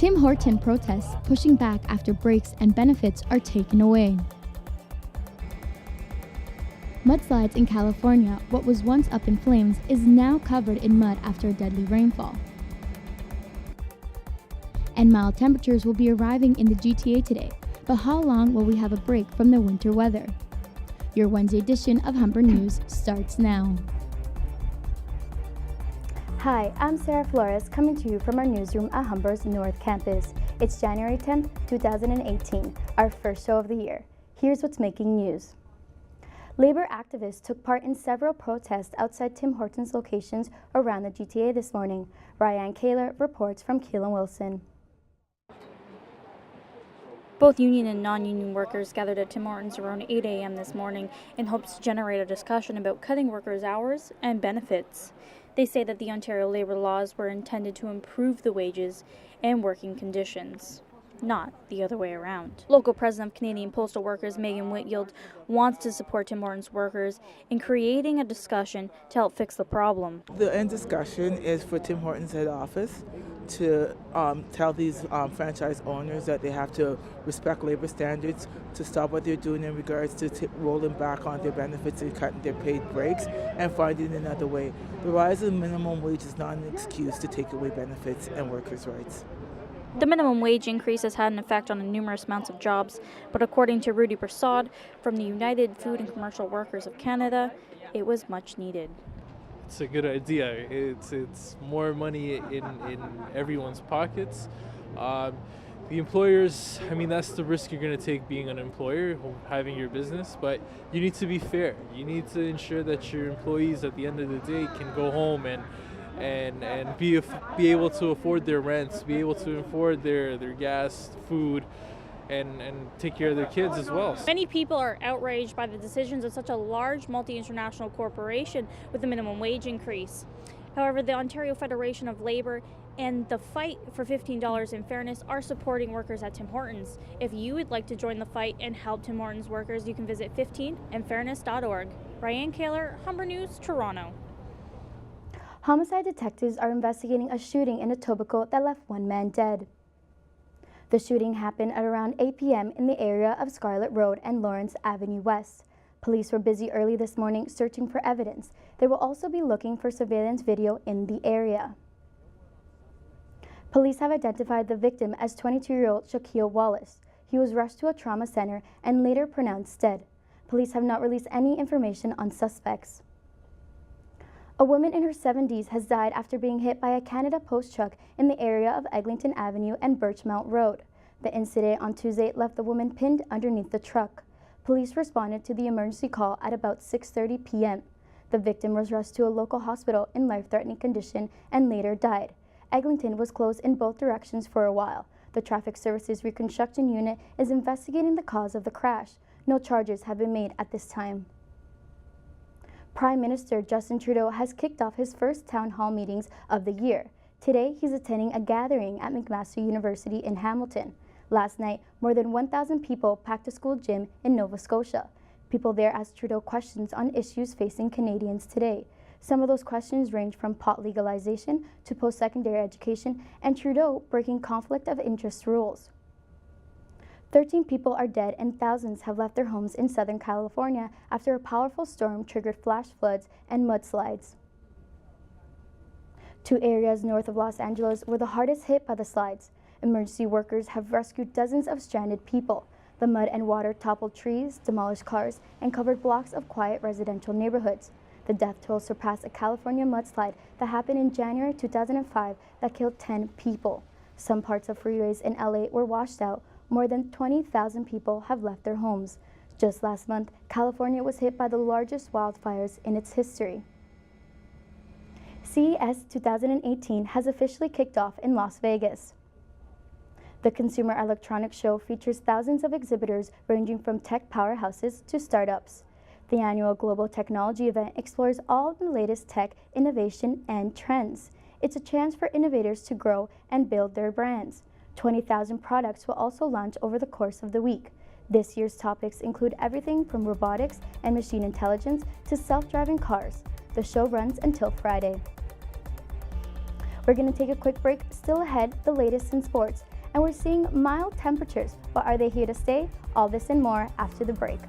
Tim Hortons protests pushing back after breaks and benefits are taken away. Mudslides in California, what was once up in flames, is now covered in mud after a deadly rainfall. And mild temperatures will be arriving in the GTA today, but how long will we have a break from the winter weather? Your Wednesday edition of Humber News starts now. Hi, I'm Sarah Flores coming to you from our newsroom at Humber's North Campus. It's January 10th, 2018, our first show of the year. Here's what's making news. Labor activists took part in several protests outside Tim Hortons locations around the GTA this morning. Ryan Kaler reports from Keelan Wilson. Both union and non-union workers gathered at Tim Hortons around 8 a.m. this morning in hopes to generate a discussion about cutting workers' hours and benefits. They say that the Ontario labor laws were intended to improve the wages and working conditions, not the other way around. Local president of Canadian Postal Workers, Megan Whitfield, wants to support Tim Hortons workers in creating a discussion to help fix the problem. The end discussion is for Tim Hortons head office to tell these franchise owners that they have to respect labor standards, to stop what they're doing in regards to rolling back on their benefits and cutting their paid breaks and finding another way. The rise in minimum wage is not an excuse to take away benefits and workers' rights. The minimum wage increase has had an effect on numerous amounts of jobs, but according to Rudy Prasad from the United Food and Commercial Workers of Canada, it was much needed. It's a good idea. It's more money in everyone's pockets. The employers, that's the risk you're going to take being an employer, having your business, but you need to be fair. You need to ensure that your employees at the end of the day can go home and be able to afford their rents, be able to afford their gas, food, and take care of their kids as well. Many people are outraged by the decisions of such a large multi-international corporation with a minimum wage increase. However, the Ontario Federation of Labour and the fight for $15 in fairness are supporting workers at Tim Hortons. If you would like to join the fight and help Tim Hortons workers, you can visit 15andfairness.org. Ryan Kaler, Humber News, Toronto. Homicide detectives are investigating a shooting in Etobicoke that left one man dead. The shooting happened at around 8 p.m. in the area of Scarlett Road and Lawrence Avenue West. Police were busy early this morning searching for evidence. They will also be looking for surveillance video in the area. Police have identified the victim as 22-year-old Shaquille Wallace. He was rushed to a trauma center and later pronounced dead. Police have not released any information on suspects. A woman in her 70s has died after being hit by a Canada Post truck in the area of Eglinton Avenue and Birchmount Road. The incident on Tuesday left the woman pinned underneath the truck. Police responded to the emergency call at about 6:30 p.m. The victim was rushed to a local hospital in life-threatening condition and later died. Eglinton was closed in both directions for a while. The Traffic Services Reconstruction Unit is investigating the cause of the crash. No charges have been made at this time. Prime Minister Justin Trudeau has kicked off his first town hall meetings of the year. Today, he's attending a gathering at McMaster University in Hamilton. Last night, more than 1,000 people packed a school gym in Nova Scotia. People there asked Trudeau questions on issues facing Canadians today. Some of those questions range from pot legalization to post-secondary education and Trudeau breaking conflict of interest rules. 13 people are dead and thousands have left their homes in Southern California after a powerful storm triggered flash floods and mudslides. Two areas north of Los Angeles were the hardest hit by the slides. Emergency workers have rescued dozens of stranded people. The mud and water toppled trees, demolished cars, and covered blocks of quiet residential neighborhoods. The death toll surpassed a California mudslide that happened in January 2005 that killed 10 people. Some parts of freeways in LA were washed out. More than 20,000 people have left their homes. Just last month, California was hit by the largest wildfires in its history. CES 2018 has officially kicked off in Las Vegas. The Consumer Electronics Show features thousands of exhibitors ranging from tech powerhouses to startups. The annual global technology event explores all of the latest tech, innovation, and trends. It's a chance for innovators to grow and build their brands. 20,000 products will also launch over the course of the week. This year's topics include everything from robotics and machine intelligence to self-driving cars. The show runs until Friday. We're going to take a quick break. Still ahead, the latest in sports. and we're seeing mild temperatures, but are they here to stay? All this and more after the break.